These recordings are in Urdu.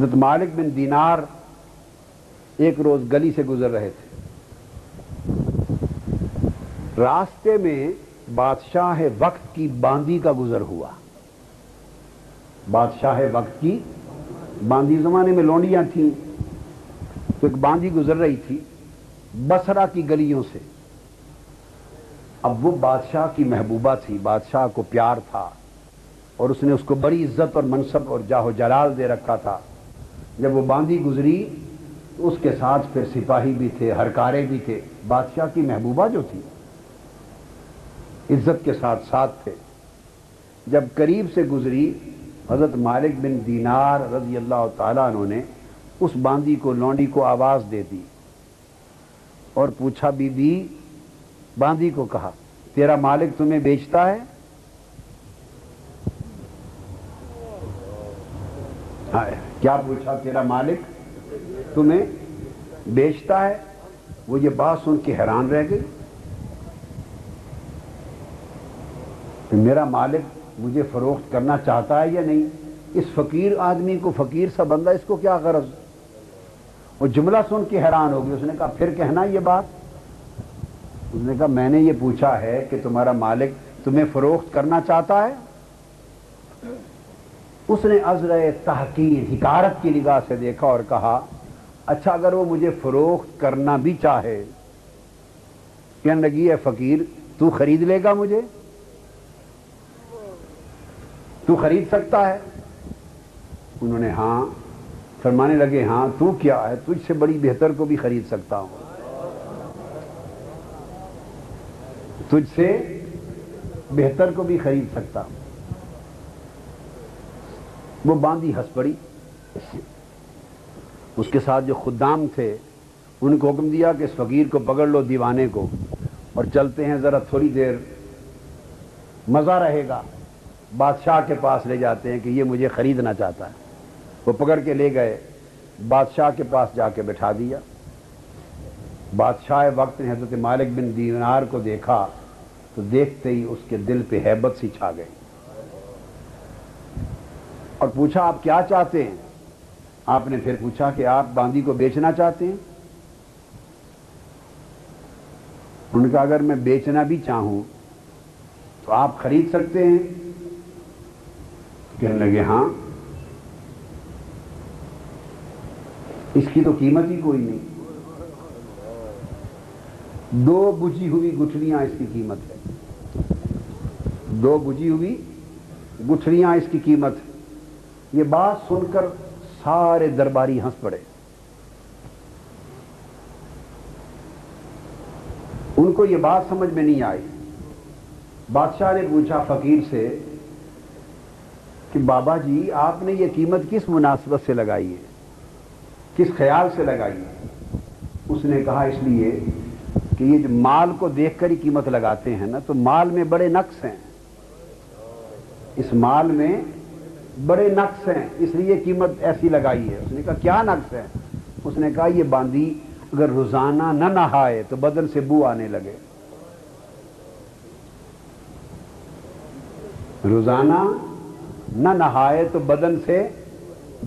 حضرت مالک بن دینار ایک روز گلی سے گزر رہے تھے، راستے میں بادشاہ وقت کی باندی کا گزر ہوا۔ بادشاہ وقت کی باندی، زمانے میں لونڈیاں تھیں، تو ایک باندی گزر رہی تھی بصرہ کی گلیوں سے۔ اب وہ بادشاہ کی محبوبہ تھی، بادشاہ کو پیار تھا، اور اس نے اس کو بڑی عزت اور منصب اور جاہ و جلال دے رکھا تھا۔ جب وہ باندی گزری تو اس کے ساتھ پھر سپاہی بھی تھے، ہرکارے بھی تھے، بادشاہ کی محبوبہ جو تھی عزت کے ساتھ ساتھ تھے۔ جب قریب سے گزری، حضرت مالک بن دینار رضی اللہ تعالیٰ عنہ نے اس باندی کو، لونڈی کو آواز دے دی اور پوچھا، بی بی، باندی کو کہا، تیرا مالک تمہیں بیچتا ہے؟ کیا پوچھا؟ تیرا مالک تمہیں بیچتا ہے؟ وہ یہ بات سن کے حیران رہ گئی کہ میرا مالک مجھے فروخت کرنا چاہتا ہے یا نہیں؟ اس فقیر آدمی کو، فقیر سا بندہ، اس کو کیا غرض؟ وہ جملہ سن کے حیران ہو گئی۔ اس نے کہا، پھر کہنا یہ بات؟ اس نے کہا، میں نے یہ پوچھا ہے کہ تمہارا مالک تمہیں فروخت کرنا چاہتا ہے؟ اس نے عذر تحقیر، حقارت کی نگاہ سے دیکھا اور کہا، اچھا اگر وہ مجھے فروخت کرنا بھی چاہے، کہنے لگی، اے فقیر، تو خرید لے گا مجھے؟ تو خرید سکتا ہے؟ انہوں نے ہاں، فرمانے لگے، ہاں تو کیا ہے، تجھ سے بڑی بہتر کو بھی خرید سکتا ہوں، تجھ سے بہتر کو بھی خرید سکتا ہوں۔ وہ باندی ہنس پڑی۔ اس کے ساتھ جو خدام تھے ان کو حکم دیا کہ اس فقیر کو پکڑ لو، دیوانے کو، اور چلتے ہیں، ذرا تھوڑی دیر مزہ رہے گا، بادشاہ کے پاس لے جاتے ہیں کہ یہ مجھے خریدنا چاہتا ہے۔ وہ پکڑ کے لے گئے، بادشاہ کے پاس جا کے بٹھا دیا۔ بادشاہ وقت نے حضرت مالک بن دینار کو دیکھا تو دیکھتے ہی اس کے دل پہ ہیبت سی چھا گئی، اور پوچھا، آپ کیا چاہتے ہیں؟ آپ نے پھر پوچھا کہ آپ باندی کو بیچنا چاہتے ہیں؟ ان کا اگر میں بیچنا بھی چاہوں تو آپ خرید سکتے ہیں؟ کہنے لگے ہاں، اس کی تو قیمت ہی کوئی نہیں، 2 بجھی ہوئی گٹھلیاں اس کی قیمت ہے، 2 بجھی ہوئی گٹھلیاں اس کی قیمت ہے۔ یہ بات سن کر سارے درباری ہنس پڑے۔ ان کو یہ بات سمجھ میں نہیں آئی۔ بادشاہ نے پوچھا فقیر سے کہ بابا جی، آپ نے یہ قیمت کس مناسبت سے لگائی ہے، کس خیال سے لگائی ہے؟ اس نے کہا، اس لیے کہ یہ جو مال کو دیکھ کر ہی قیمت لگاتے ہیں نا، تو مال میں بڑے نقص ہیں، اس مال میں بڑے نقص ہیں، اس لیے قیمت ایسی لگائی ہے۔ اس نے کہا، کیا نقص ہے؟ اس نے کہا، یہ باندی اگر روزانہ نہ نہائے تو بدن سے بو آنے لگے، روزانہ نہ نہائے تو بدن سے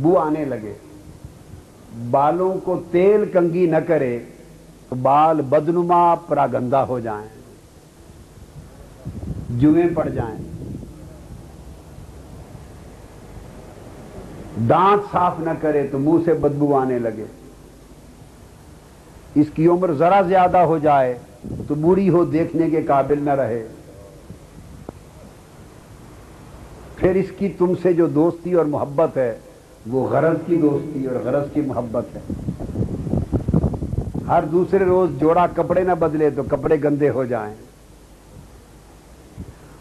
بو آنے لگے، بالوں کو تیل کنگھی نہ کرے تو بال بدنما پراگندہ ہو جائیں، جویں پڑ جائیں، دانت صاف نہ کرے تو منہ سے بدبو آنے لگے، اس کی عمر ذرا زیادہ ہو جائے تو بوڑھی ہو دیکھنے کے قابل نہ رہے، پھر اس کی تم سے جو دوستی اور محبت ہے وہ غرض کی دوستی اور غرض کی محبت ہے، ہر دوسرے روز جوڑا کپڑے نہ بدلے تو کپڑے گندے ہو جائیں،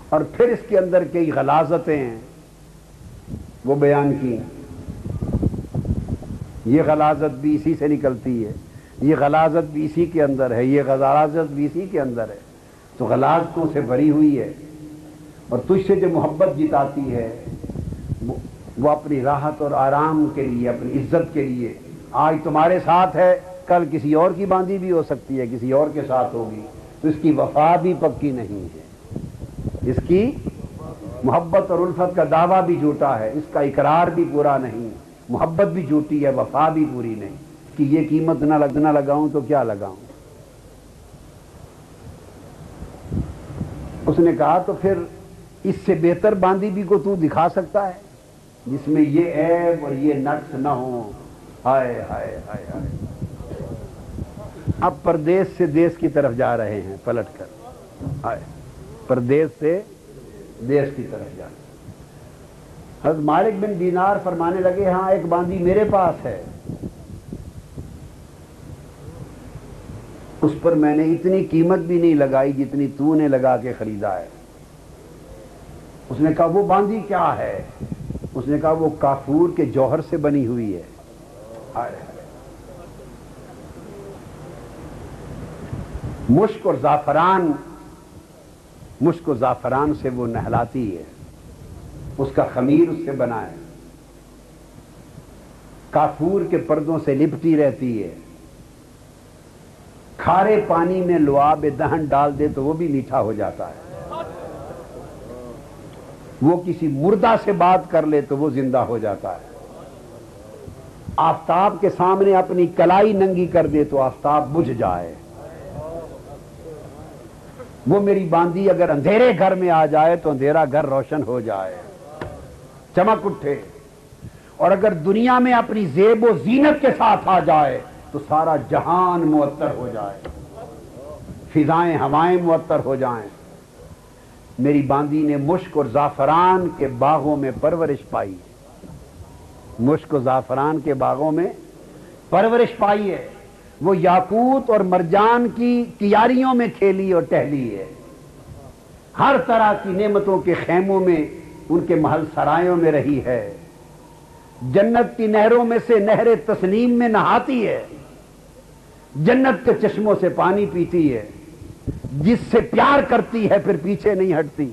اور پھر اس کے اندر کئی غلاظتیں ہیں وہ بیان کی، یہ غلاظت بھی اسی سے نکلتی ہے، یہ غلاظت بھی اسی کے اندر ہے، یہ غلاظت بھی اسی کے اندر ہے، تو غلاظتوں سے بھری ہوئی ہے، اور تجھ سے جو محبت جتاتی ہے وہ اپنی راحت اور آرام کے لیے، اپنی عزت کے لیے، آج تمہارے ساتھ ہے، کل کسی اور کی باندھی بھی ہو سکتی ہے، کسی اور کے ساتھ ہوگی، تو اس کی وفا بھی پکی نہیں ہے، اس کی محبت اور الفت کا دعویٰ بھی جھوٹا ہے، اس کا اقرار بھی پورا نہیں، محبت بھی جھوٹی ہے، وفا بھی پوری نہیں کہ یہ قیمت نہ لگاؤں تو کیا لگاؤں۔ اس نے کہا تو پھر اس سے بہتر باندی بھی کو تو دکھا سکتا ہے جس میں یہ عیب اور یہ نقص نہ ہو۔ ہائے ہائے ہائے ہائے، اب پردیس سے دیس کی طرف جا رہے ہیں پلٹ کر، ہائے پردیس سے دیس کی طرف جا رہے ہیں۔ حضرت مالک بن دینار فرمانے لگے ہاں ایک باندی میرے پاس ہے، اس پر میں نے اتنی قیمت بھی نہیں لگائی جتنی تو نے لگا کے خریدا ہے۔ اس نے کہا وہ باندی کیا ہے؟ اس نے کہا وہ کافور کے جوہر سے بنی ہوئی ہے۔ مشک اور زعفران سے وہ نہلاتی ہے، اس کا خمیر اس سے بنا ہے، کافور کے پردوں سے لپٹی رہتی ہے، کھارے پانی میں لعاب دہن ڈال دے تو وہ بھی میٹھا ہو جاتا ہے، وہ کسی مردہ سے بات کر لے تو وہ زندہ ہو جاتا ہے، آفتاب کے سامنے اپنی کلائی ننگی کر دے تو آفتاب بجھ جائے۔ وہ میری باندی اگر اندھیرے گھر میں آ جائے تو اندھیرا گھر روشن ہو جائے، چمک اٹھے، اور اگر دنیا میں اپنی زیب و زینت کے ساتھ آ جائے تو سارا جہان معطر ہو جائے، فضائیں ہوائیں معطر ہو جائیں۔ میری باندی نے مشک اور زعفران کے باغوں میں پرورش پائی، مشک و زعفران کے باغوں میں پرورش پائی ہے، وہ یاقوت اور مرجان کی کیاریوں میں کھیلی اور ٹہلی ہے، ہر طرح کی نعمتوں کے خیموں میں ان کے محل سرایوں میں رہی ہے، جنت کی نہروں میں سے نہر تسنیم میں نہاتی ہے، جنت کے چشموں سے پانی پیتی ہے، جس سے پیار کرتی ہے پھر پیچھے نہیں ہٹتی،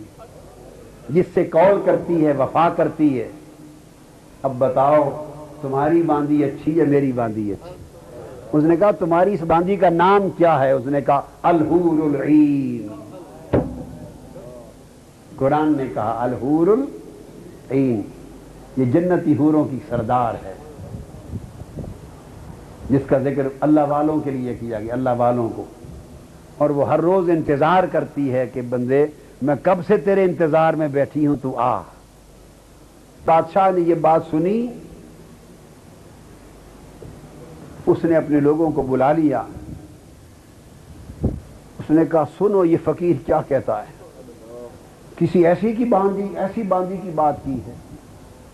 جس سے قول کرتی ہے وفا کرتی ہے۔ اب بتاؤ تمہاری باندی اچھی ہے میری باندی اچھی؟ اس نے کہا تمہاری اس باندی کا نام کیا ہے؟ اس نے کہا الحور العین۔ قرآن نے کہا الحور العین، یہ جنتی حوروں کی سردار ہے، جس کا ذکر اللہ والوں کے لیے کیا گیا، اللہ والوں کو، اور وہ ہر روز انتظار کرتی ہے کہ بندے میں کب سے تیرے انتظار میں بیٹھی ہوں تو آ۔ بادشاہ نے یہ بات سنی، اس نے اپنے لوگوں کو بلا لیا، اس نے کہا سنو یہ فقیر کیا کہتا ہے، کسی ایسی باندی کی بات کی ہے؟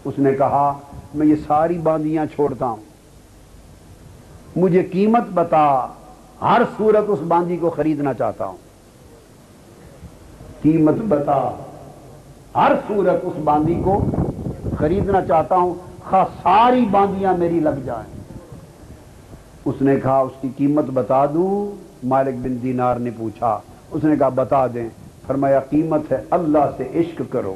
اس نے کہا میں یہ ساری باندیاں چھوڑتا ہوں، مجھے قیمت بتا، ہر صورت اس باندی کو خریدنا چاہتا ہوں، قیمت بتا، ہر صورت اس باندی کو خریدنا چاہتا ہوں، خواہ ساری باندیاں میری لگ جائیں۔ اس نے کہا اس کی قیمت بتا دوں؟ مالک بن دینار نے پوچھا، اس نے کہا بتا دیں۔ فرمایا قیمت ہے اللہ سے عشق کرو۔